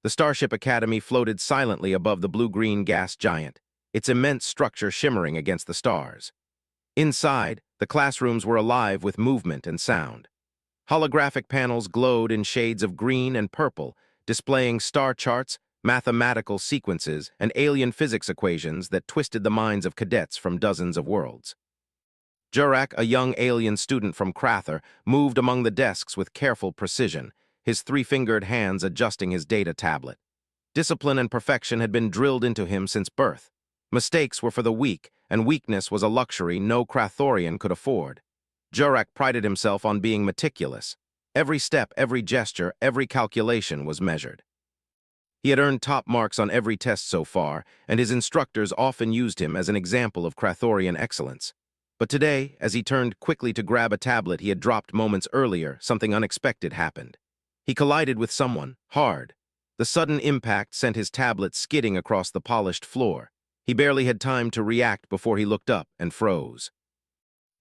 The Starship Academy floated silently above the blue-green gas giant, its immense structure shimmering against the stars. Inside, the classrooms were alive with movement and sound. Holographic panels glowed in shades of green and purple, displaying star charts, mathematical sequences, and alien physics equations that twisted the minds of cadets from dozens of worlds. Jurak, a young alien student from Krather, moved among the desks with careful precision, his three-fingered hands adjusting his data tablet. Discipline and perfection had been drilled into him since birth. Mistakes were for the weak, and weakness was a luxury no Krathorian could afford. Jurak prided himself on being meticulous. Every step, every gesture, every calculation was measured. He had earned top marks on every test so far, and his instructors often used him as an example of Krathorian excellence. But today, as he turned quickly to grab a tablet he had dropped moments earlier, something unexpected happened. He collided with someone, hard. The sudden impact sent his tablet skidding across the polished floor. He barely had time to react before he looked up and froze.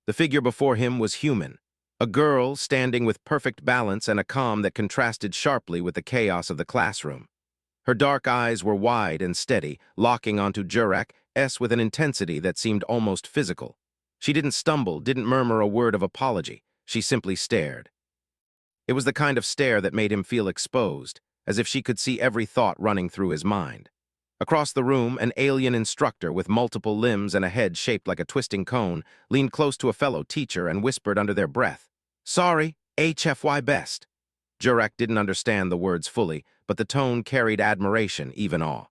The figure before him was human, a girl standing with perfect balance and a calm that contrasted sharply with the chaos of the classroom. Her dark eyes were wide and steady, locking onto Jurak's with an intensity that seemed almost physical. She didn't stumble, didn't murmur a word of apology. She simply stared. It was the kind of stare that made him feel exposed, as if she could see every thought running through his mind. Across the room, an alien instructor with multiple limbs and a head shaped like a twisting cone leaned close to a fellow teacher and whispered under their breath, "Sorry, HFY best." Jurak didn't understand the words fully, but the tone carried admiration, even awe.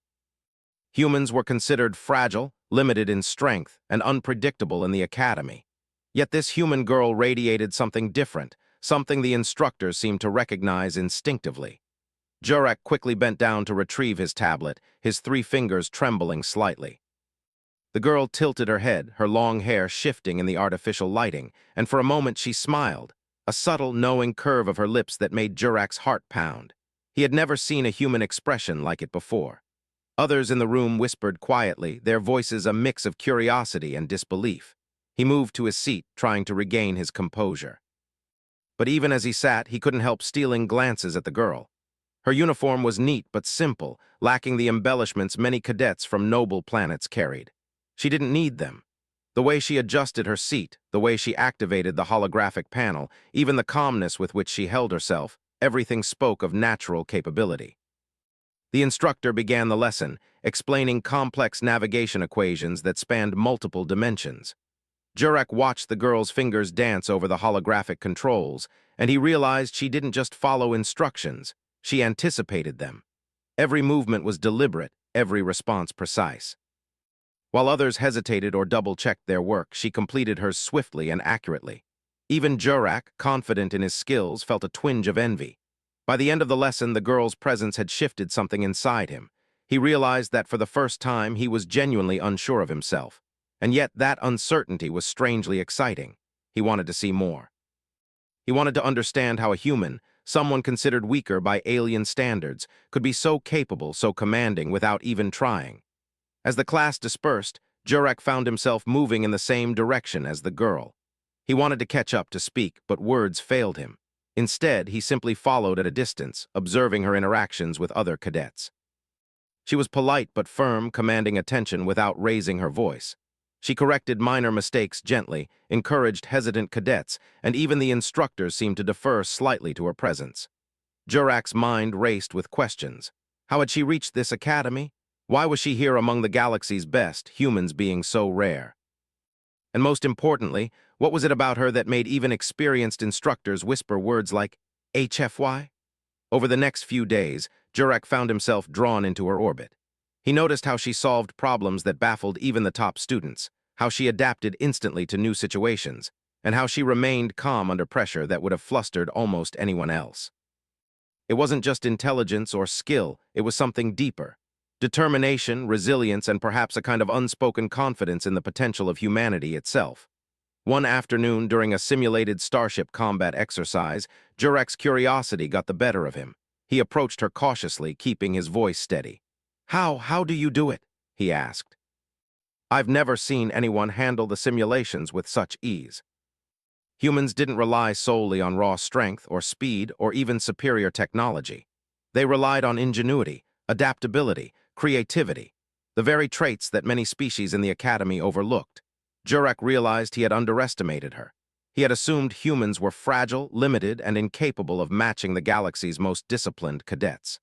Humans were considered fragile, limited in strength, and unpredictable in the academy. Yet this human girl radiated something different, something the instructors seemed to recognize instinctively. Jurak quickly bent down to retrieve his tablet, his three fingers trembling slightly. The girl tilted her head, her long hair shifting in the artificial lighting, and for a moment she smiled, a subtle, knowing curve of her lips that made Jurak's heart pound. He had never seen a human expression like it before. Others in the room whispered quietly, their voices a mix of curiosity and disbelief. He moved to his seat, trying to regain his composure. But even as he sat, he couldn't help stealing glances at the girl. Her uniform was neat but simple, lacking the embellishments many cadets from noble planets carried. She didn't need them. The way she adjusted her seat, the way she activated the holographic panel, even the calmness with which she held herself, everything spoke of natural capability. The instructor began the lesson, explaining complex navigation equations that spanned multiple dimensions. Jurak watched the girl's fingers dance over the holographic controls, and he realized she didn't just follow instructions. She anticipated them. Every movement was deliberate, every response precise. While others hesitated or double-checked their work, she completed hers swiftly and accurately. Even Jurak, confident in his skills, felt a twinge of envy. By the end of the lesson, the girl's presence had shifted something inside him. He realized that for the first time he was genuinely unsure of himself. And yet that uncertainty was strangely exciting. He wanted to see more. He wanted to understand how a human, someone considered weaker by alien standards, could be so capable, so commanding without even trying. As the class dispersed, Jurak found himself moving in the same direction as the girl. He wanted to catch up to speak, but words failed him. Instead, he simply followed at a distance, observing her interactions with other cadets. She was polite but firm, commanding attention without raising her voice. She corrected minor mistakes gently, encouraged hesitant cadets, and even the instructors seemed to defer slightly to her presence. Jurak's mind raced with questions. How had she reached this academy? Why was she here among the galaxy's best, humans being so rare? And most importantly, what was it about her that made even experienced instructors whisper words like HFY? Over the next few days, Jurak found himself drawn into her orbit. He noticed how she solved problems that baffled even the top students, how she adapted instantly to new situations, and how she remained calm under pressure that would have flustered almost anyone else. It wasn't just intelligence or skill, it was something deeper. Determination, resilience, and perhaps a kind of unspoken confidence in the potential of humanity itself. One afternoon during a simulated starship combat exercise, Jurak's curiosity got the better of him. He approached her cautiously, keeping his voice steady. How do you do it?" he asked. "I've never seen anyone handle the simulations with such ease." Humans didn't rely solely on raw strength or speed or even superior technology. They relied on ingenuity, adaptability, creativity, the very traits that many species in the Academy overlooked. Jurek realized he had underestimated her. He had assumed humans were fragile, limited, and incapable of matching the galaxy's most disciplined cadets.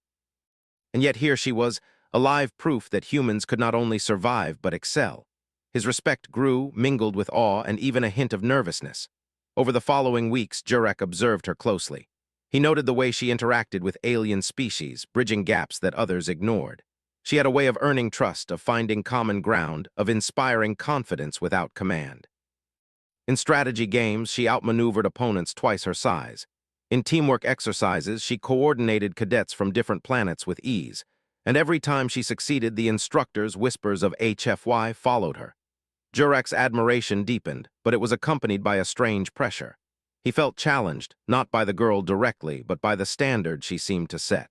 And yet here she was, alive proof that humans could not only survive but excel. His respect grew, mingled with awe and even a hint of nervousness. Over the following weeks, Jurek observed her closely. He noted the way she interacted with alien species, bridging gaps that others ignored. She had a way of earning trust, of finding common ground, of inspiring confidence without command. In strategy games, she outmaneuvered opponents twice her size. In teamwork exercises, she coordinated cadets from different planets with ease, and every time she succeeded, the instructor's whispers of HFY followed her. Jurek's admiration deepened, but it was accompanied by a strange pressure. He felt challenged, not by the girl directly, but by the standard she seemed to set.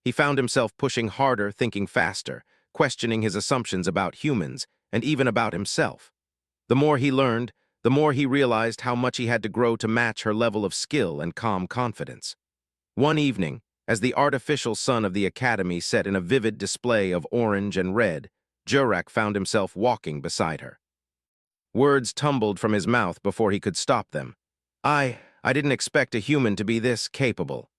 He found himself pushing harder, thinking faster, questioning his assumptions about humans, and even about himself. The more he learned, the more he realized how much he had to grow to match her level of skill and calm confidence. One evening, as the artificial sun of the Academy set in a vivid display of orange and red, Jurek found himself walking beside her. Words tumbled from his mouth before he could stop them. I didn't expect a human to be this capable.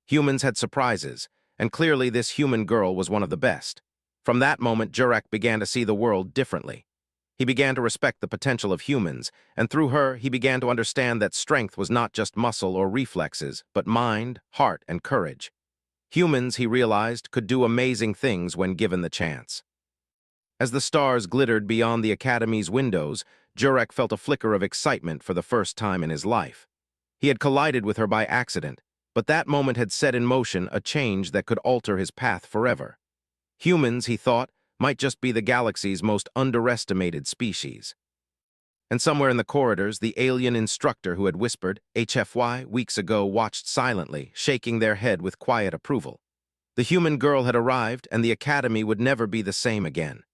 Humans had surprises, and clearly this human girl was one of the best. From that moment, Jurek began to see the world differently. He began to respect the potential of humans, and through her, he began to understand that strength was not just muscle or reflexes, but mind, heart, and courage. Humans, he realized, could do amazing things when given the chance. As the stars glittered beyond the Academy's windows, Jurek felt a flicker of excitement for the first time in his life. He had collided with her by accident, but that moment had set in motion a change that could alter his path forever. Humans, he thought, might just be the galaxy's most underestimated species. And somewhere in the corridors, the alien instructor who had whispered HFY weeks ago watched silently, shaking their head with quiet approval. The human girl had arrived, and the Academy would never be the same again.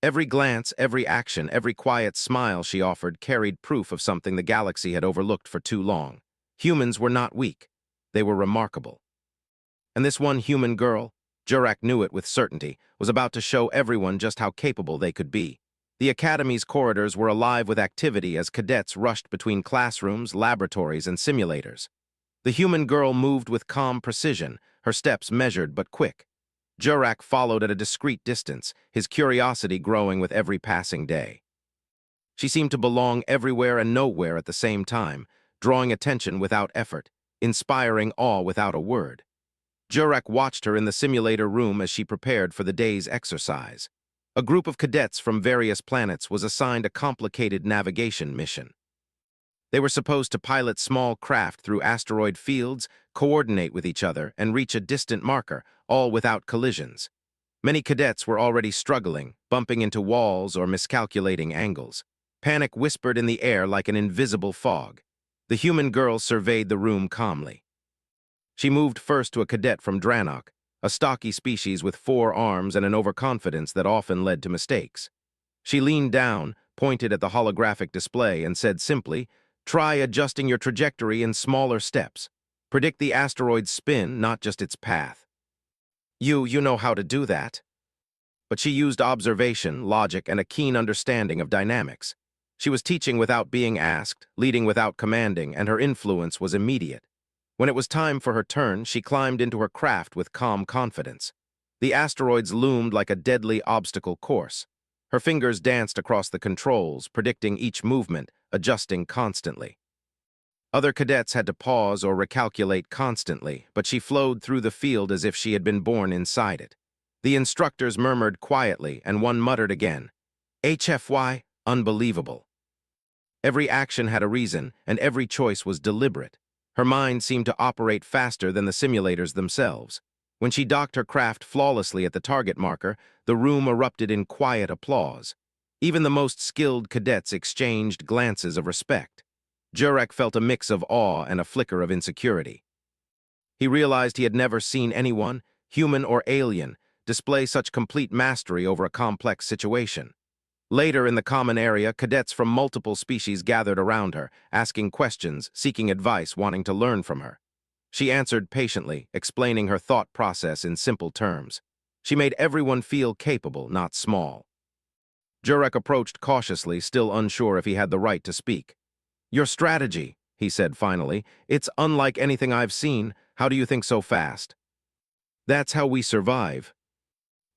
Every glance, every action, every quiet smile she offered carried proof of something the galaxy had overlooked for too long. Humans were not weak. They were remarkable. And this one human girl, Jurek knew it with certainty, was about to show everyone just how capable they could be. The Academy's corridors were alive with activity as cadets rushed between classrooms, laboratories, and simulators. The human girl moved with calm precision, her steps measured but quick. Jurek followed at a discreet distance, his curiosity growing with every passing day. She seemed to belong everywhere and nowhere at the same time, drawing attention without effort, inspiring awe without a word. Jurek watched her in the simulator room as she prepared for the day's exercise. A group of cadets from various planets was assigned a complicated navigation mission. They were supposed to pilot small craft through asteroid fields, coordinate with each other, and reach a distant marker, all without collisions. Many cadets were already struggling, bumping into walls or miscalculating angles. Panic whispered in the air like an invisible fog. The human girl surveyed the room calmly. She moved first to a cadet from Dranok, a stocky species with 4 arms and an overconfidence that often led to mistakes. She leaned down, pointed at the holographic display, and said simply, "Try adjusting your trajectory in smaller steps. Predict the asteroid's spin, not just its path." You know how to do that." But she used observation, logic, and a keen understanding of dynamics. She was teaching without being asked, leading without commanding, and her influence was immediate. When it was time for her turn, she climbed into her craft with calm confidence. The asteroids loomed like a deadly obstacle course. Her fingers danced across the controls, predicting each movement, adjusting constantly. Other cadets had to pause or recalculate constantly, but she flowed through the field as if she had been born inside it. The instructors murmured quietly, and one muttered again, "HFY, unbelievable." Every action had a reason, and every choice was deliberate. Her mind seemed to operate faster than the simulators themselves. When she docked her craft flawlessly at the target marker, the room erupted in quiet applause. Even the most skilled cadets exchanged glances of respect. Jurek felt a mix of awe and a flicker of insecurity. He realized he had never seen anyone, human or alien, display such complete mastery over a complex situation. Later in the common area, cadets from multiple species gathered around her, asking questions, seeking advice, wanting to learn from her. She answered patiently, explaining her thought process in simple terms. She made everyone feel capable, not small. Jurek approached cautiously, still unsure if he had the right to speak. "Your strategy," he said finally, "it's unlike anything I've seen. How do you think so fast?" "That's how we survive."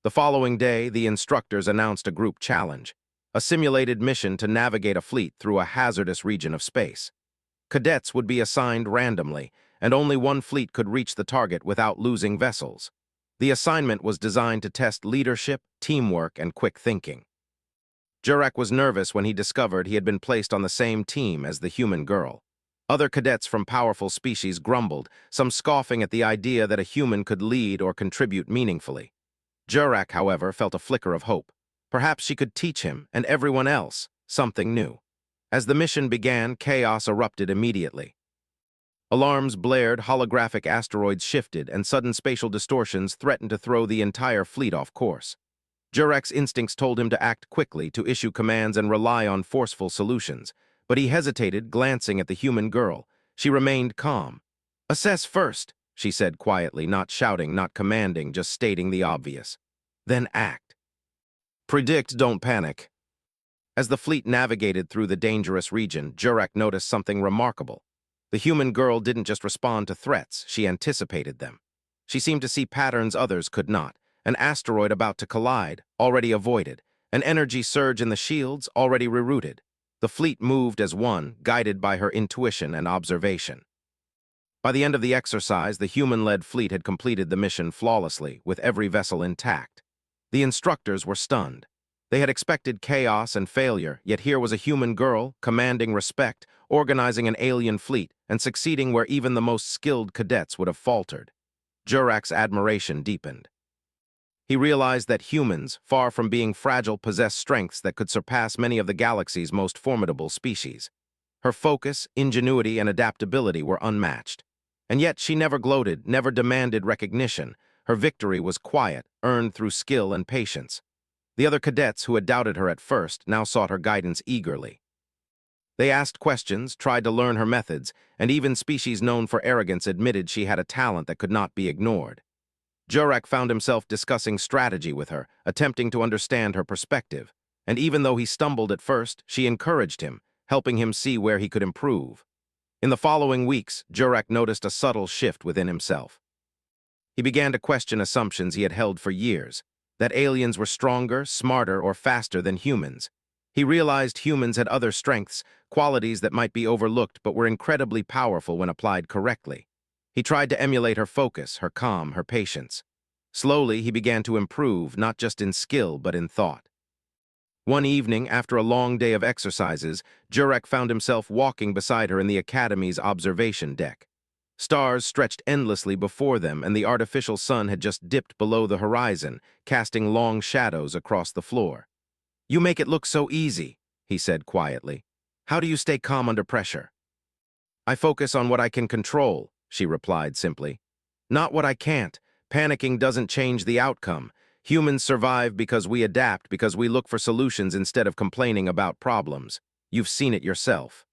The following day, the instructors announced a group challenge, a simulated mission to navigate a fleet through a hazardous region of space. Cadets would be assigned randomly, and only one fleet could reach the target without losing vessels. The assignment was designed to test leadership, teamwork, and quick thinking. Jurek was nervous when he discovered he had been placed on the same team as the human girl. Other cadets from powerful species grumbled, some scoffing at the idea that a human could lead or contribute meaningfully. Jurek, however, felt a flicker of hope. Perhaps she could teach him, and everyone else, something new. As the mission began, chaos erupted immediately. Alarms blared, holographic asteroids shifted, and sudden spatial distortions threatened to throw the entire fleet off course. Jurek's instincts told him to act quickly, to issue commands and rely on forceful solutions, but he hesitated, glancing at the human girl. She remained calm. "Assess first," she said quietly, not shouting, not commanding, just stating the obvious. "Then act. Predict, don't panic." As the fleet navigated through the dangerous region, Jurek noticed something remarkable. The human girl didn't just respond to threats, she anticipated them. She seemed to see patterns others could not. An asteroid about to collide, already avoided. An energy surge in the shields, already rerouted. The fleet moved as one, guided by her intuition and observation. By the end of the exercise, the human-led fleet had completed the mission flawlessly, with every vessel intact. The instructors were stunned. They had expected chaos and failure, yet here was a human girl, commanding respect, organizing an alien fleet, and succeeding where even the most skilled cadets would have faltered. Jurek's admiration deepened. He realized that humans, far from being fragile, possess strengths that could surpass many of the galaxy's most formidable species. Her focus, ingenuity, and adaptability were unmatched. And yet she never gloated, never demanded recognition. Her victory was quiet, earned through skill and patience. The other cadets who had doubted her at first now sought her guidance eagerly. They asked questions, tried to learn her methods, and even species known for arrogance admitted she had a talent that could not be ignored. Jurek found himself discussing strategy with her, attempting to understand her perspective. And even though he stumbled at first, she encouraged him, helping him see where he could improve. In the following weeks, Jurek noticed a subtle shift within himself. He began to question assumptions he had held for years, that aliens were stronger, smarter, or faster than humans. He realized humans had other strengths, qualities that might be overlooked but were incredibly powerful when applied correctly. He tried to emulate her focus, her calm, her patience. Slowly, he began to improve, not just in skill, but in thought. One evening, after a long day of exercises, Jurek found himself walking beside her in the Academy's observation deck. Stars stretched endlessly before them, and the artificial sun had just dipped below the horizon, casting long shadows across the floor. "You make it look so easy," he said quietly. "How do you stay calm under pressure?" "I focus on what I can control," she replied simply. "Not what I can't. Panicking doesn't change the outcome. Humans survive because we adapt, because we look for solutions instead of complaining about problems. You've seen it yourself."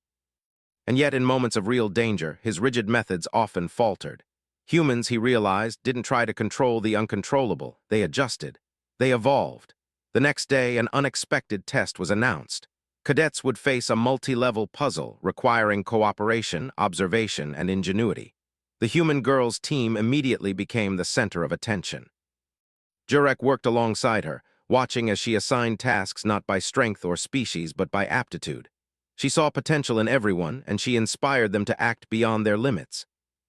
And yet, in moments of real danger, his rigid methods often faltered. Humans, he realized, didn't try to control the uncontrollable. They adjusted. They evolved. The next day, an unexpected test was announced. Cadets would face a multi-level puzzle requiring cooperation, observation, and ingenuity. The human girl's team immediately became the center of attention. Jurek worked alongside her, watching as she assigned tasks not by strength or species but by aptitude. She saw potential in everyone, and she inspired them to act beyond their limits.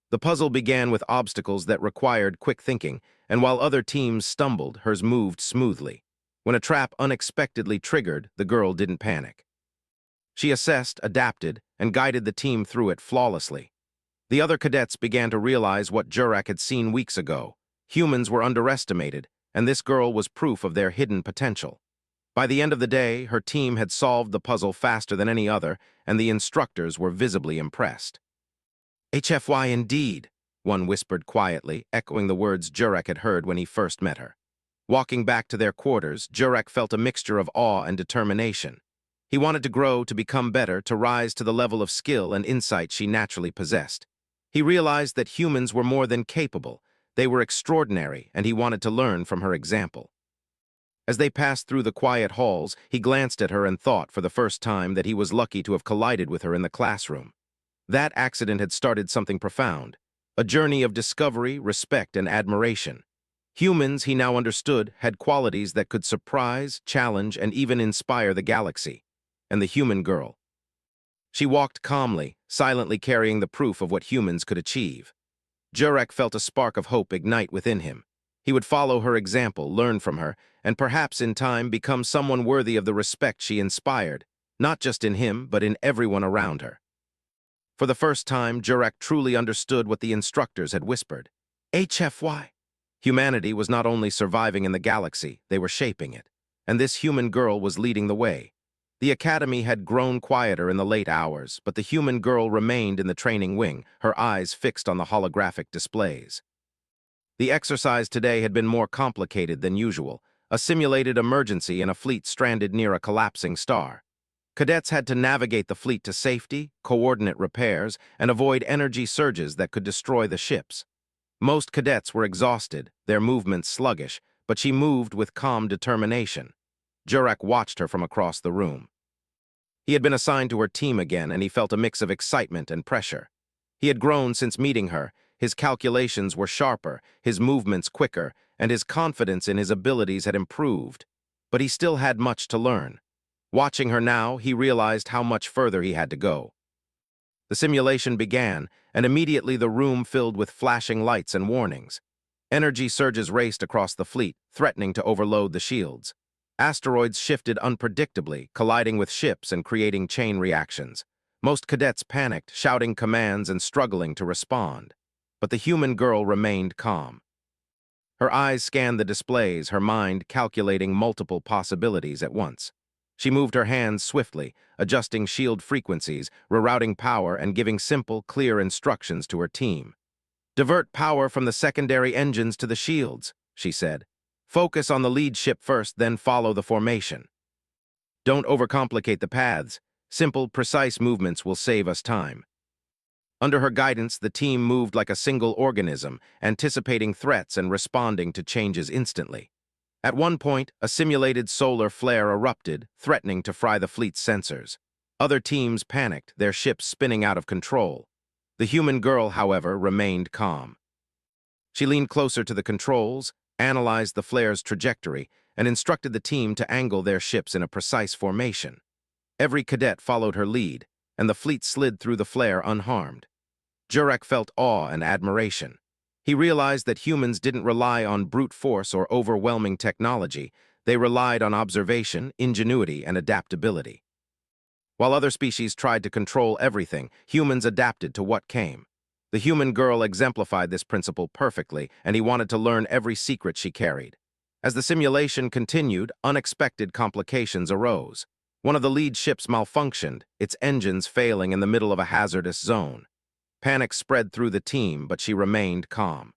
The puzzle began with obstacles that required quick thinking, and while other teams stumbled, hers moved smoothly. When a trap unexpectedly triggered, the girl didn't panic. She assessed, adapted, and guided the team through it flawlessly. The other cadets began to realize what Jurek had seen weeks ago. Humans were underestimated, and this girl was proof of their hidden potential. By the end of the day, her team had solved the puzzle faster than any other, and the instructors were visibly impressed. "HFY indeed," one whispered quietly, echoing the words Jurek had heard when he first met her. Walking back to their quarters, Jurek felt a mixture of awe and determination. He wanted to grow, to become better, to rise to the level of skill and insight she naturally possessed. He realized that humans were more than capable. They were extraordinary, and he wanted to learn from her example. As they passed through the quiet halls, he glanced at her and thought for the first time that he was lucky to have collided with her in the classroom. That accident had started something profound, a journey of discovery, respect, and admiration. Humans, he now understood, had qualities that could surprise, challenge, and even inspire the galaxy. And the human girl. She walked calmly, silently carrying the proof of what humans could achieve. Jurek felt a spark of hope ignite within him. He would follow her example, learn from her, and perhaps in time become someone worthy of the respect she inspired, not just in him, but in everyone around her. For the first time, Jurek truly understood what the instructors had whispered. HFY. Humanity was not only surviving in the galaxy, they were shaping it. And this human girl was leading the way. The academy had grown quieter in the late hours, but the human girl remained in the training wing, her eyes fixed on the holographic displays. The exercise today had been more complicated than usual, a simulated emergency in a fleet stranded near a collapsing star. Cadets had to navigate the fleet to safety, coordinate repairs, and avoid energy surges that could destroy the ships. Most cadets were exhausted, their movements sluggish, but she moved with calm determination. Jurek watched her from across the room. He had been assigned to her team again, and he felt a mix of excitement and pressure. He had grown since meeting her. His calculations were sharper, his movements quicker, and his confidence in his abilities had improved. But he still had much to learn. Watching her now, he realized how much further he had to go. The simulation began, and immediately the room filled with flashing lights and warnings. Energy surges raced across the fleet, threatening to overload the shields. Asteroids shifted unpredictably, colliding with ships and creating chain reactions. Most cadets panicked, shouting commands and struggling to respond. But the human girl remained calm. Her eyes scanned the displays, her mind calculating multiple possibilities at once. She moved her hands swiftly, adjusting shield frequencies, rerouting power, and giving simple, clear instructions to her team. "Divert power from the secondary engines to the shields," she said. "Focus on the lead ship first, then follow the formation. Don't overcomplicate the paths. Simple, precise movements will save us time." Under her guidance, the team moved like a single organism, anticipating threats and responding to changes instantly. At one point, a simulated solar flare erupted, threatening to fry the fleet's sensors. Other teams panicked, their ships spinning out of control. The human girl, however, remained calm. She leaned closer to the controls, analyzed the flare's trajectory, and instructed the team to angle their ships in a precise formation. Every cadet followed her lead, and the fleet slid through the flare unharmed. Jurek felt awe and admiration. He realized that humans didn't rely on brute force or overwhelming technology. They relied on observation, ingenuity, and adaptability. While other species tried to control everything, humans adapted to what came. The human girl exemplified this principle perfectly, and he wanted to learn every secret she carried. As the simulation continued, unexpected complications arose. One of the lead ships malfunctioned, its engines failing in the middle of a hazardous zone. Panic spread through the team, but she remained calm.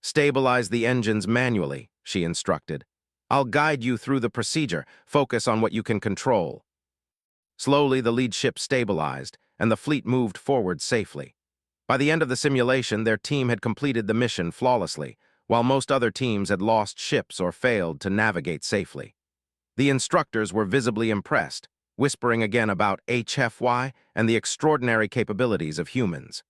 "Stabilize the engines manually," she instructed. "I'll guide you through the procedure. Focus on what you can control." Slowly, the lead ship stabilized, and the fleet moved forward safely. By the end of the simulation, their team had completed the mission flawlessly, while most other teams had lost ships or failed to navigate safely. The instructors were visibly impressed, whispering again about HFY and the extraordinary capabilities of humans.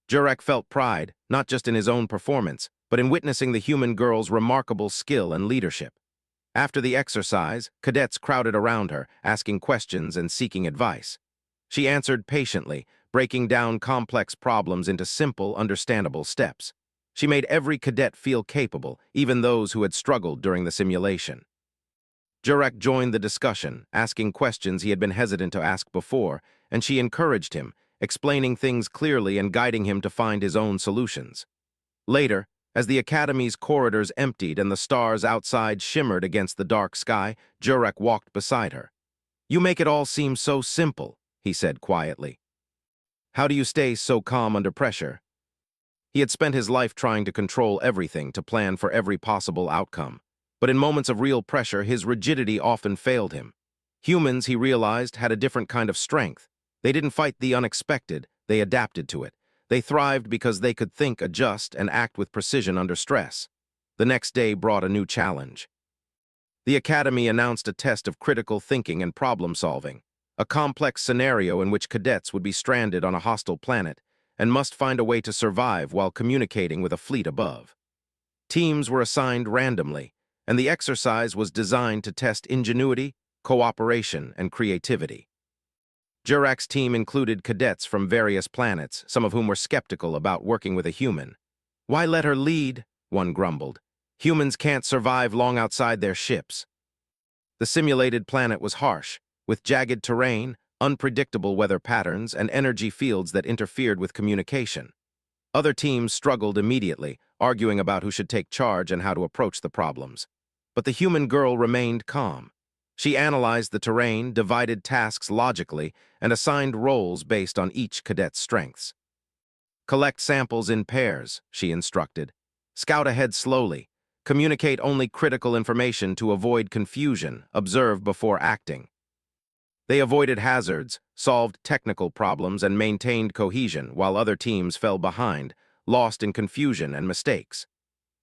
Jurek felt pride, not just in his own performance, but in witnessing the human girl's remarkable skill and leadership. After the exercise, cadets crowded around her, asking questions and seeking advice. She answered patiently, breaking down complex problems into simple, understandable steps. She made every cadet feel capable, even those who had struggled during the simulation. Jurek joined the discussion, asking questions he had been hesitant to ask before, and she encouraged him, explaining things clearly and guiding him to find his own solutions. Later, as the Academy's corridors emptied and the stars outside shimmered against the dark sky, Jurek walked beside her. "You make it all seem so simple," he said quietly. "How do you stay so calm under pressure?" He had spent his life trying to control everything, to plan for every possible outcome. But in moments of real pressure, his rigidity often failed him. Humans, he realized, had a different kind of strength. They didn't fight the unexpected, they adapted to it. They thrived because they could think, adjust, and act with precision under stress. The next day brought a new challenge. The Academy announced a test of critical thinking and problem-solving, a complex scenario in which cadets would be stranded on a hostile planet and must find a way to survive while communicating with a fleet above. Teams were assigned randomly, and the exercise was designed to test ingenuity, cooperation, and creativity. Jurak's team included cadets from various planets, some of whom were skeptical about working with a human. "Why let her lead?" one grumbled. "Humans can't survive long outside their ships." The simulated planet was harsh, with jagged terrain, unpredictable weather patterns, and energy fields that interfered with communication. Other teams struggled immediately, arguing about who should take charge and how to approach the problems. But the human girl remained calm. She analyzed the terrain, divided tasks logically, and assigned roles based on each cadet's strengths. "Collect samples in pairs," she instructed. "Scout ahead slowly. Communicate only critical information to avoid confusion. Observe before acting." They avoided hazards, solved technical problems, and maintained cohesion, while other teams fell behind, lost in confusion and mistakes.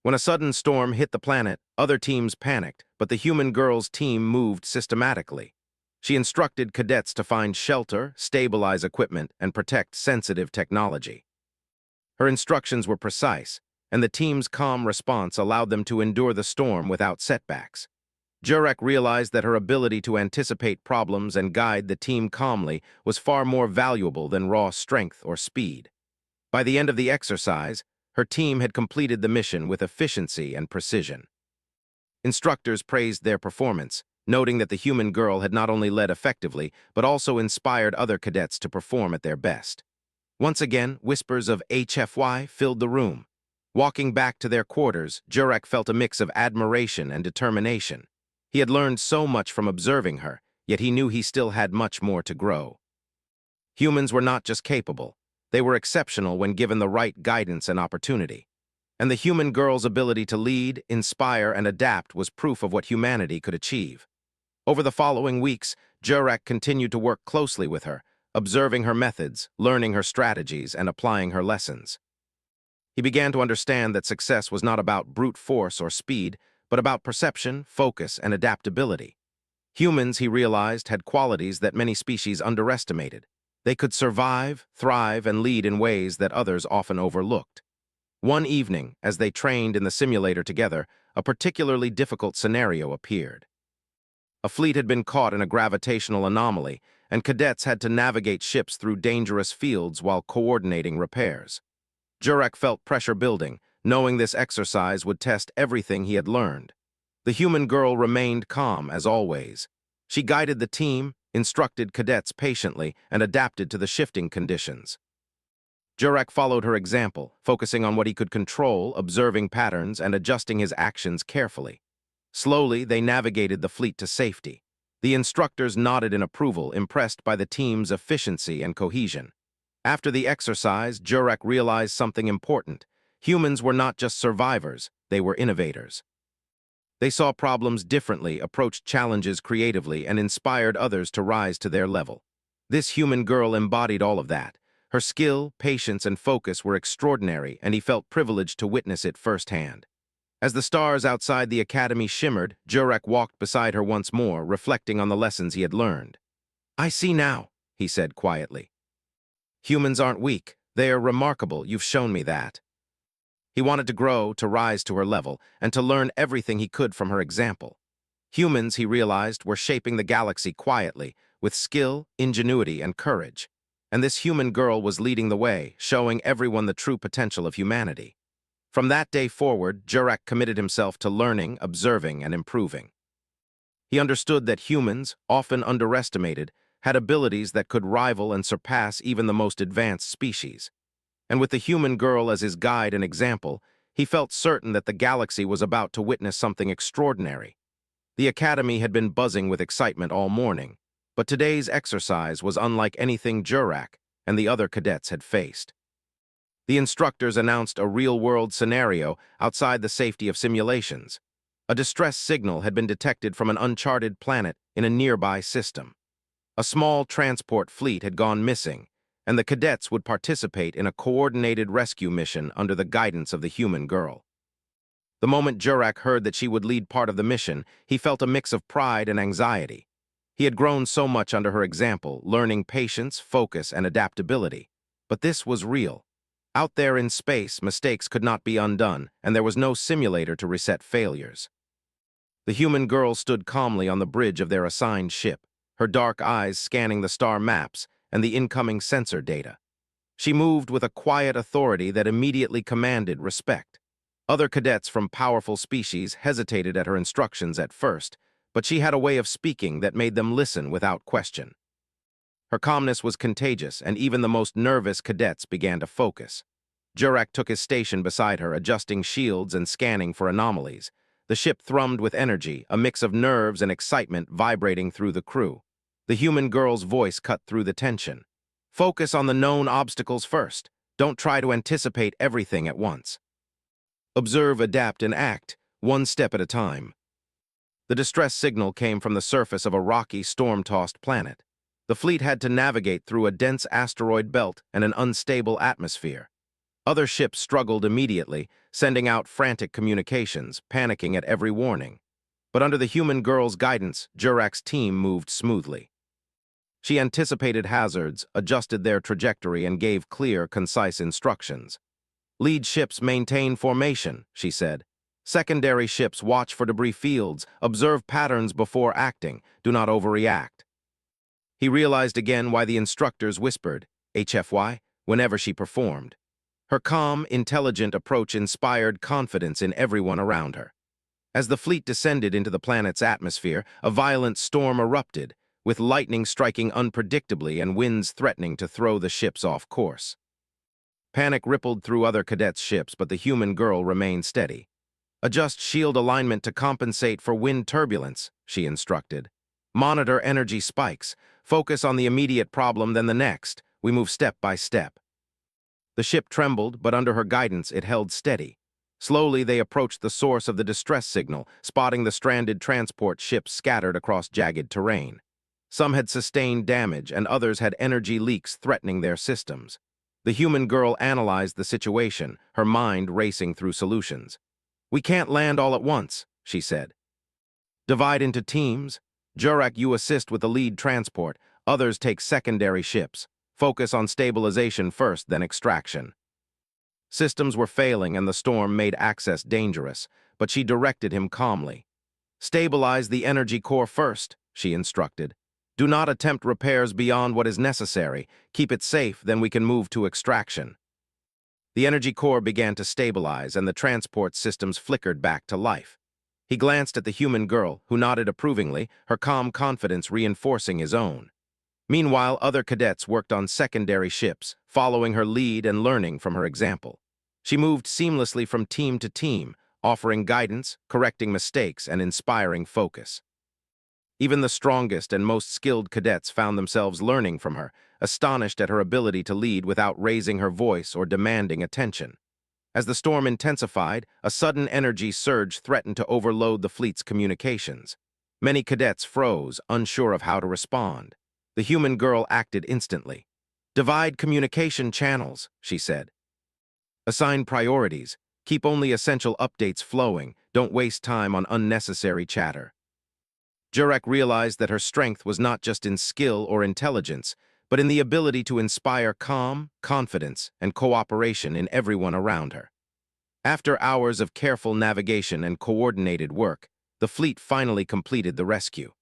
When a sudden storm hit the planet, other teams panicked, but the human girl's team moved systematically. She instructed cadets to find shelter, stabilize equipment, and protect sensitive technology. Her instructions were precise, and the team's calm response allowed them to endure the storm without setbacks. Jurek realized that her ability to anticipate problems and guide the team calmly was far more valuable than raw strength or speed. By the end of the exercise, her team had completed the mission with efficiency and precision. Instructors praised their performance, noting that the human girl had not only led effectively, but also inspired other cadets to perform at their best. Once again, whispers of HFY filled the room. Walking back to their quarters, Jurek felt a mix of admiration and determination. He had learned so much from observing her, yet he knew he still had much more to grow. Humans were not just capable, they were exceptional when given the right guidance and opportunity. And the human girl's ability to lead, inspire, and adapt was proof of what humanity could achieve. Over the following weeks, Jurek continued to work closely with her, observing her methods, learning her strategies, and applying her lessons. He began to understand that success was not about brute force or speed, but about perception, focus, and adaptability. Humans, he realized, had qualities that many species underestimated. They could survive, thrive, and lead in ways that others often overlooked. One evening, as they trained in the simulator together, a particularly difficult scenario appeared. A fleet had been caught in a gravitational anomaly, and cadets had to navigate ships through dangerous fields while coordinating repairs. Jurek felt pressure building, knowing this exercise would test everything he had learned. The human girl remained calm, as always. She guided the team, instructed cadets patiently, and adapted to the shifting conditions. Jurek followed her example, focusing on what he could control, observing patterns, and adjusting his actions carefully. Slowly, they navigated the fleet to safety. The instructors nodded in approval, impressed by the team's efficiency and cohesion. After the exercise, Jurek realized something important. Humans were not just survivors, they were innovators. They saw problems differently, approached challenges creatively, and inspired others to rise to their level. This human girl embodied all of that. Her skill, patience, and focus were extraordinary, and he felt privileged to witness it firsthand. As the stars outside the academy shimmered, Jurek walked beside her once more, reflecting on the lessons he had learned. "I see now," he said quietly. "Humans aren't weak. They are remarkable. You've shown me that." He wanted to grow, to rise to her level, and to learn everything he could from her example. Humans, he realized, were shaping the galaxy quietly, with skill, ingenuity, and courage. And this human girl was leading the way, showing everyone the true potential of humanity. From that day forward, Jurek committed himself to learning, observing, and improving. He understood that humans, often underestimated, had abilities that could rival and surpass even the most advanced species. And with the human girl as his guide and example, he felt certain that the galaxy was about to witness something extraordinary. The Academy had been buzzing with excitement all morning, but today's exercise was unlike anything Jurek and the other cadets had faced. The instructors announced a real-world scenario outside the safety of simulations. A distress signal had been detected from an uncharted planet in a nearby system. A small transport fleet had gone missing, and the cadets would participate in a coordinated rescue mission under the guidance of the human girl. The moment Jurak heard that she would lead part of the mission, he felt a mix of pride and anxiety. He had grown so much under her example, learning patience, focus, and adaptability. But this was real. Out there in space, mistakes could not be undone, and there was no simulator to reset failures. The human girl stood calmly on the bridge of their assigned ship, her dark eyes scanning the star maps and the incoming sensor data. She moved with a quiet authority that immediately commanded respect. Other cadets from powerful species hesitated at her instructions at first, but she had a way of speaking that made them listen without question. Her calmness was contagious, and even the most nervous cadets began to focus. Jurak took his station beside her, adjusting shields and scanning for anomalies. The ship thrummed with energy, a mix of nerves and excitement vibrating through the crew. The human girl's voice cut through the tension. Focus on the known obstacles first. Don't try to anticipate everything at once. Observe, adapt, and act, one step at a time. The distress signal came from the surface of a rocky, storm-tossed planet. The fleet had to navigate through a dense asteroid belt and an unstable atmosphere. Other ships struggled immediately, sending out frantic communications, panicking at every warning. But under the human girl's guidance, Jurak's team moved smoothly. She anticipated hazards, adjusted their trajectory, and gave clear, concise instructions. Lead ships maintain formation, she said. Secondary ships watch for debris fields, observe patterns before acting, do not overreact. He realized again why the instructors whispered, HFY, whenever she performed. Her calm, intelligent approach inspired confidence in everyone around her. As the fleet descended into the planet's atmosphere, a violent storm erupted, with lightning striking unpredictably and winds threatening to throw the ships off course. Panic rippled through other cadets' ships, but the human girl remained steady. Adjust shield alignment to compensate for wind turbulence, she instructed. Monitor energy spikes. Focus on the immediate problem, then the next. We move step by step. The ship trembled, but under her guidance it held steady. Slowly they approached the source of the distress signal, spotting the stranded transport ships scattered across jagged terrain. Some had sustained damage, and others had energy leaks threatening their systems. The human girl analyzed the situation, her mind racing through solutions. We can't land all at once, she said. Divide into teams. Jurak, you assist with the lead transport. Others take secondary ships. Focus on stabilization first, then extraction. Systems were failing and the storm made access dangerous, but she directed him calmly. Stabilize the energy core first, she instructed. Do not attempt repairs beyond what is necessary. Keep it safe, then we can move to extraction. The energy core began to stabilize and the transport systems flickered back to life. He glanced at the human girl, who nodded approvingly, her calm confidence reinforcing his own. Meanwhile, other cadets worked on secondary ships, following her lead and learning from her example. She moved seamlessly from team to team, offering guidance, correcting mistakes, and inspiring focus. Even the strongest and most skilled cadets found themselves learning from her, astonished at her ability to lead without raising her voice or demanding attention. As the storm intensified, a sudden energy surge threatened to overload the fleet's communications. Many cadets froze, unsure of how to respond. The human girl acted instantly. Divide communication channels, she said. Assign priorities. Keep only essential updates flowing. Don't waste time on unnecessary chatter. Jurak realized that her strength was not just in skill or intelligence, but in the ability to inspire calm, confidence, and cooperation in everyone around her. After hours of careful navigation and coordinated work, the fleet finally completed the rescue.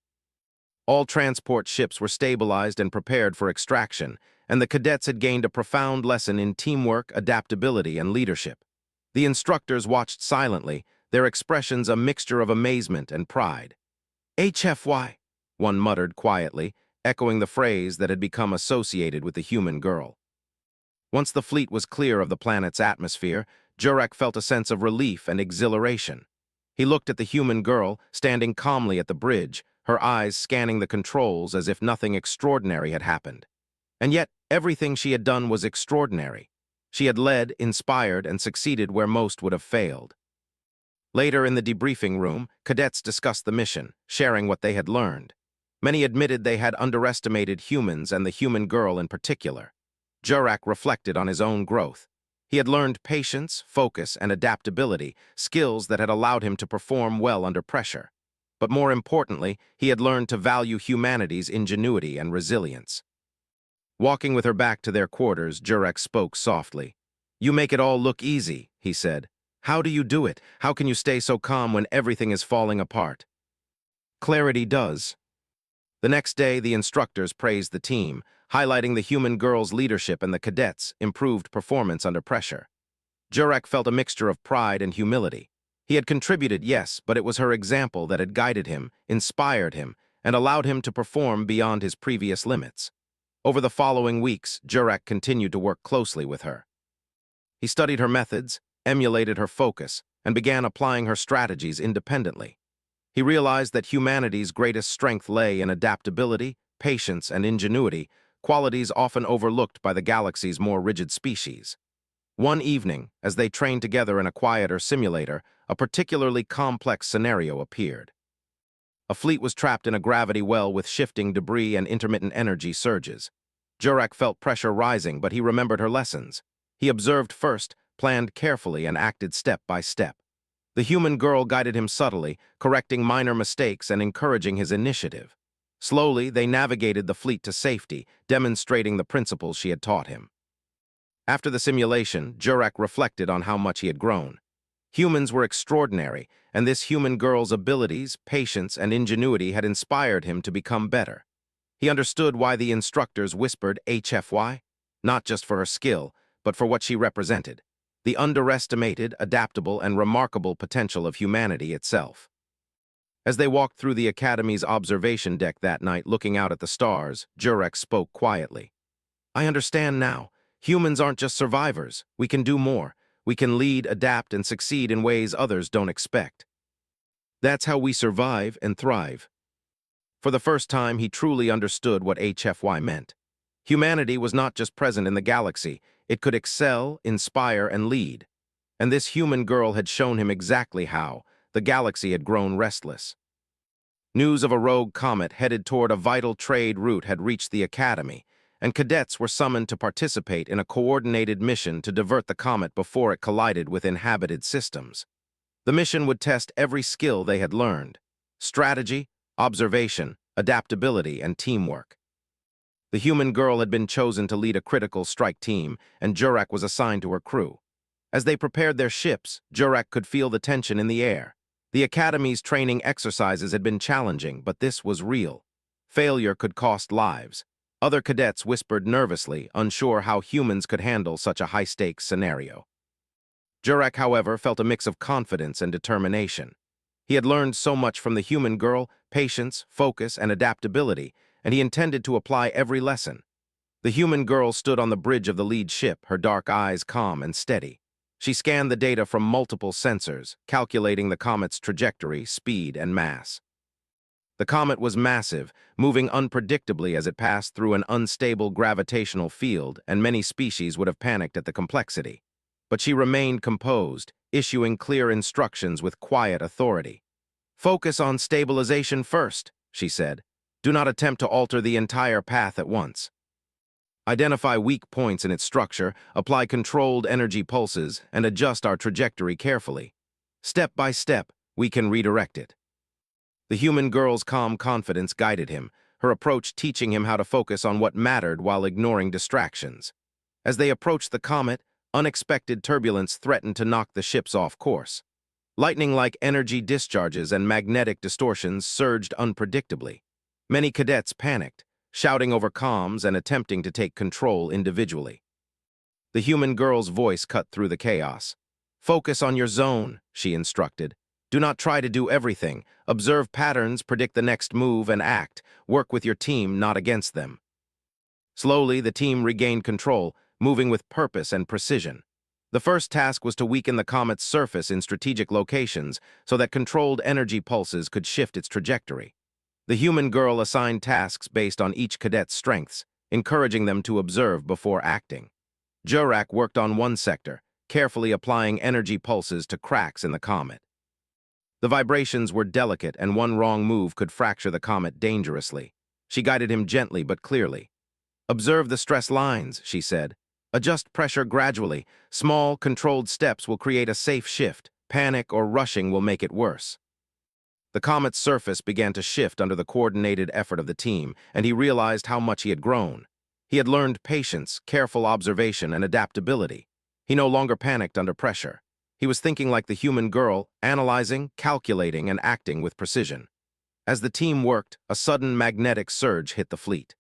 All transport ships were stabilized and prepared for extraction, and the cadets had gained a profound lesson in teamwork, adaptability, and leadership. The instructors watched silently, their expressions a mixture of amazement and pride. HFY, one muttered quietly, echoing the phrase that had become associated with the human girl. Once the fleet was clear of the planet's atmosphere, Jurak felt a sense of relief and exhilaration. He looked at the human girl, standing calmly at the bridge, her eyes scanning the controls as if nothing extraordinary had happened. And yet, everything she had done was extraordinary. She had led, inspired, and succeeded where most would have failed. Later in the debriefing room, cadets discussed the mission, sharing what they had learned. Many admitted they had underestimated humans and the human girl in particular. Jurak reflected on his own growth. He had learned patience, focus, and adaptability, skills that had allowed him to perform well under pressure. But more importantly, he had learned to value humanity's ingenuity and resilience. Walking with her back to their quarters, Jurak spoke softly. "You make it all look easy," he said. "How do you do it? How can you stay so calm when everything is falling apart?" "Clarity does." The next day, the instructors praised the team, highlighting the human girl's leadership and the cadets' improved performance under pressure. Jurak felt a mixture of pride and humility. He had contributed, yes, but it was her example that had guided him, inspired him, and allowed him to perform beyond his previous limits. Over the following weeks, Jurak continued to work closely with her. He studied her methods, emulated her focus, and began applying her strategies independently. He realized that humanity's greatest strength lay in adaptability, patience, and ingenuity, qualities often overlooked by the galaxy's more rigid species. One evening, as they trained together in a quieter simulator, a particularly complex scenario appeared. A fleet was trapped in a gravity well with shifting debris and intermittent energy surges. Jurak felt pressure rising, but he remembered her lessons. He observed first, planned carefully, and acted step by step. The human girl guided him subtly, correcting minor mistakes and encouraging his initiative. Slowly, they navigated the fleet to safety, demonstrating the principles she had taught him. After the simulation, Jurak reflected on how much he had grown. Humans were extraordinary, and this human girl's abilities, patience, and ingenuity had inspired him to become better. He understood why the instructors whispered HFY, not just for her skill, but for what she represented, the underestimated, adaptable, and remarkable potential of humanity itself. As they walked through the Academy's observation deck that night looking out at the stars, Jurak spoke quietly. "I understand now. Humans aren't just survivors. We can do more. We can lead, adapt, and succeed in ways others don't expect. That's how we survive and thrive." For the first time, he truly understood what HFY meant. Humanity was not just present in the galaxy. It could excel, inspire, and lead. And this human girl had shown him exactly how. The galaxy had grown restless. News of a rogue comet headed toward a vital trade route had reached the Academy, and cadets were summoned to participate in a coordinated mission to divert the comet before it collided with inhabited systems. The mission would test every skill they had learned: strategy, observation, adaptability, and teamwork. The human girl had been chosen to lead a critical strike team, and Jurak was assigned to her crew. As they prepared their ships, Jurak could feel the tension in the air. The Academy's training exercises had been challenging, but this was real. Failure could cost lives. Other cadets whispered nervously, unsure how humans could handle such a high-stakes scenario. Jurak, however, felt a mix of confidence and determination. He had learned so much from the human girl: patience, focus, and adaptability, and he intended to apply every lesson. The human girl stood on the bridge of the lead ship, her dark eyes calm and steady. She scanned the data from multiple sensors, calculating the comet's trajectory, speed, and mass. The comet was massive, moving unpredictably as it passed through an unstable gravitational field, and many species would have panicked at the complexity. But she remained composed, issuing clear instructions with quiet authority. "Focus on stabilization first," she said. "Do not attempt to alter the entire path at once. Identify weak points in its structure, apply controlled energy pulses, and adjust our trajectory carefully. Step by step, we can redirect it." The human girl's calm confidence guided him, her approach teaching him how to focus on what mattered while ignoring distractions. As they approached the comet, unexpected turbulence threatened to knock the ships off course. Lightning-like energy discharges and magnetic distortions surged unpredictably. Many cadets panicked, shouting over comms and attempting to take control individually. The human girl's voice cut through the chaos. "Focus on your zone," she instructed. "Do not try to do everything. Observe patterns, predict the next move, and act. Work with your team, not against them." Slowly, the team regained control, moving with purpose and precision. The first task was to weaken the comet's surface in strategic locations so that controlled energy pulses could shift its trajectory. The human girl assigned tasks based on each cadet's strengths, encouraging them to observe before acting. Jurak worked on one sector, carefully applying energy pulses to cracks in the comet. The vibrations were delicate, and one wrong move could fracture the comet dangerously. She guided him gently but clearly. Observe the stress lines, she said. Adjust pressure gradually. Small, controlled steps will create a safe shift. Panic or rushing will make it worse. The comet's surface began to shift under the coordinated effort of the team, and he realized how much he had grown. He had learned patience, careful observation, and adaptability. He no longer panicked under pressure. He was thinking like the human girl, analyzing, calculating, and acting with precision. As the team worked, a sudden magnetic surge hit the fleet.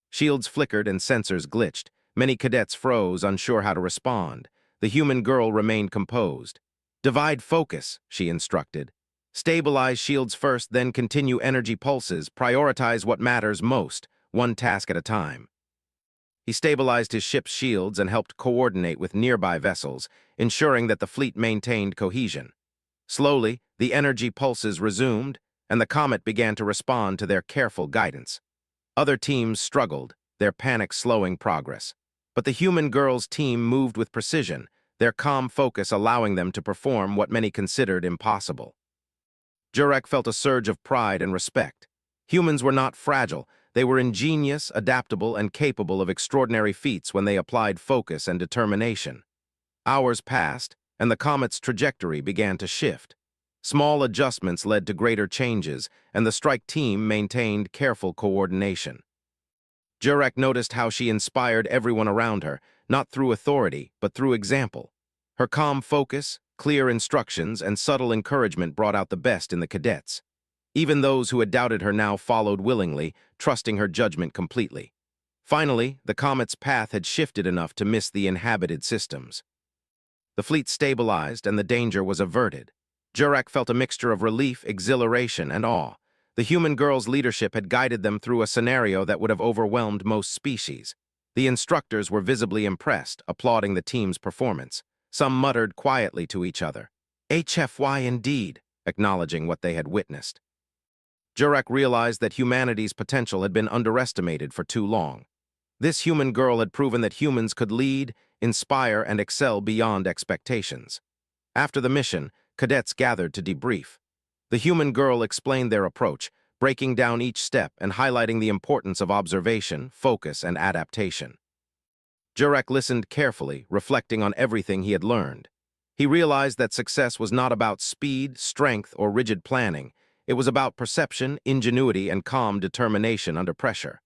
Shields flickered and sensors glitched. Many cadets froze, unsure how to respond. The human girl remained composed. Divide focus, she instructed. Stabilize shields first, then continue energy pulses. Prioritize what matters most, one task at a time. He stabilized his ship's shields and helped coordinate with nearby vessels, ensuring that the fleet maintained cohesion. Slowly, the energy pulses resumed, and the comet began to respond to their careful guidance. Other teams struggled, their panic slowing progress. But the human girl's team moved with precision, their calm focus allowing them to perform what many considered impossible. Jurek felt a surge of pride and respect. Humans were not fragile. They were ingenious, adaptable, and capable of extraordinary feats when they applied focus and determination. Hours passed, and the comet's trajectory began to shift. Small adjustments led to greater changes, and the strike team maintained careful coordination. Jurek noticed how she inspired everyone around her, not through authority, but through example. Her calm focus, clear instructions, and subtle encouragement brought out the best in the cadets. Even those who had doubted her now followed willingly, trusting her judgment completely. Finally, the comet's path had shifted enough to miss the inhabited systems. The fleet stabilized and the danger was averted. Jurek felt a mixture of relief, exhilaration, and awe. The human girl's leadership had guided them through a scenario that would have overwhelmed most species. The instructors were visibly impressed, applauding the team's performance. Some muttered quietly to each other, HFY indeed, acknowledging what they had witnessed. Jurek realized that humanity's potential had been underestimated for too long. This human girl had proven that humans could lead, inspire, and excel beyond expectations. After the mission, cadets gathered to debrief. The human girl explained their approach, breaking down each step and highlighting the importance of observation, focus, and adaptation. Jurek listened carefully, reflecting on everything he had learned. He realized that success was not about speed, strength, or rigid planning. It was about perception, ingenuity, and calm determination under pressure.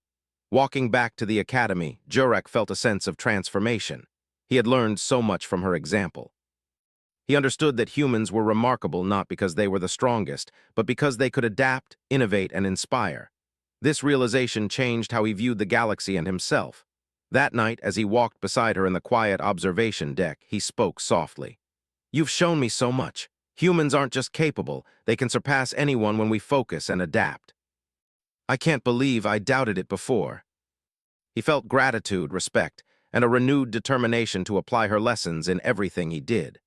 Walking back to the academy, Jurek felt a sense of transformation. He had learned so much from her example. He understood that humans were remarkable not because they were the strongest, but because they could adapt, innovate, and inspire. This realization changed how he viewed the galaxy and himself. That night, as he walked beside her in the quiet observation deck, he spoke softly. "You've shown me so much. Humans aren't just capable, they can surpass anyone when we focus and adapt. I can't believe I doubted it before." He felt gratitude, respect, and a renewed determination to apply her lessons in everything he did.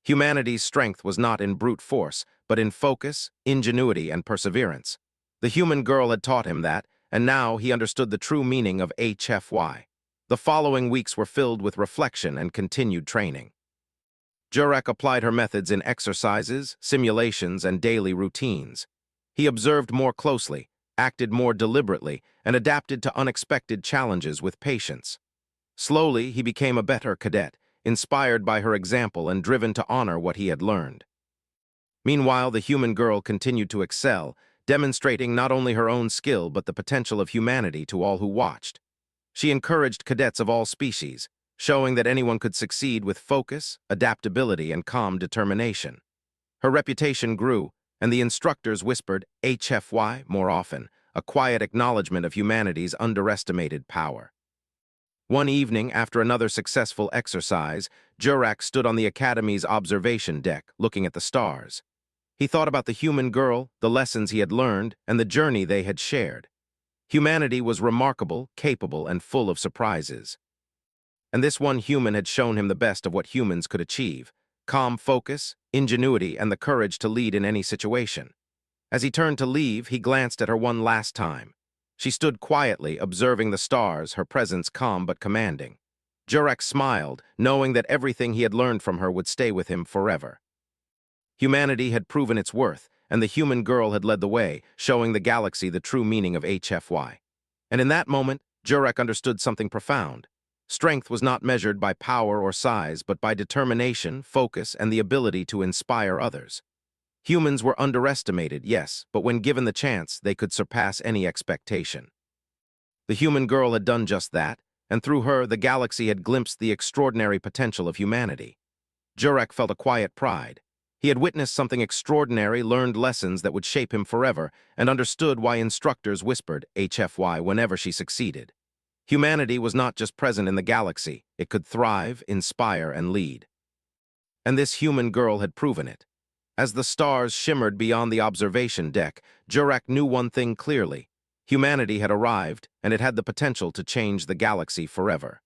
Humanity's strength was not in brute force, but in focus, ingenuity, and perseverance. The human girl had taught him that, and now he understood the true meaning of HFY. The following weeks were filled with reflection and continued training. Jurek applied her methods in exercises, simulations, and daily routines. He observed more closely, acted more deliberately, and adapted to unexpected challenges with patience. Slowly, he became a better cadet, inspired by her example and driven to honor what he had learned. Meanwhile, the human girl continued to excel, demonstrating not only her own skill but the potential of humanity to all who watched. She encouraged cadets of all species, showing that anyone could succeed with focus, adaptability, and calm determination. Her reputation grew, and the instructors whispered HFY more often, a quiet acknowledgement of humanity's underestimated power. One evening, after another successful exercise, Jurek stood on the Academy's observation deck, looking at the stars. He thought about the human girl, the lessons he had learned, and the journey they had shared. Humanity was remarkable, capable, and full of surprises. And this one human had shown him the best of what humans could achieve: calm focus, ingenuity, and the courage to lead in any situation. As he turned to leave, he glanced at her one last time. She stood quietly, observing the stars, her presence calm but commanding. Jurek smiled, knowing that everything he had learned from her would stay with him forever. Humanity had proven its worth, and the human girl had led the way, showing the galaxy the true meaning of HFY. And in that moment, Jurek understood something profound. Strength was not measured by power or size, but by determination, focus, and the ability to inspire others. Humans were underestimated, yes, but when given the chance, they could surpass any expectation. The human girl had done just that, and through her, the galaxy had glimpsed the extraordinary potential of humanity. Jurek felt a quiet pride. He had witnessed something extraordinary, learned lessons that would shape him forever, and understood why instructors whispered HFY whenever she succeeded. Humanity was not just present in the galaxy, it could thrive, inspire, and lead. And this human girl had proven it. As the stars shimmered beyond the observation deck, Jurek knew one thing clearly. Humanity had arrived, and it had the potential to change the galaxy forever.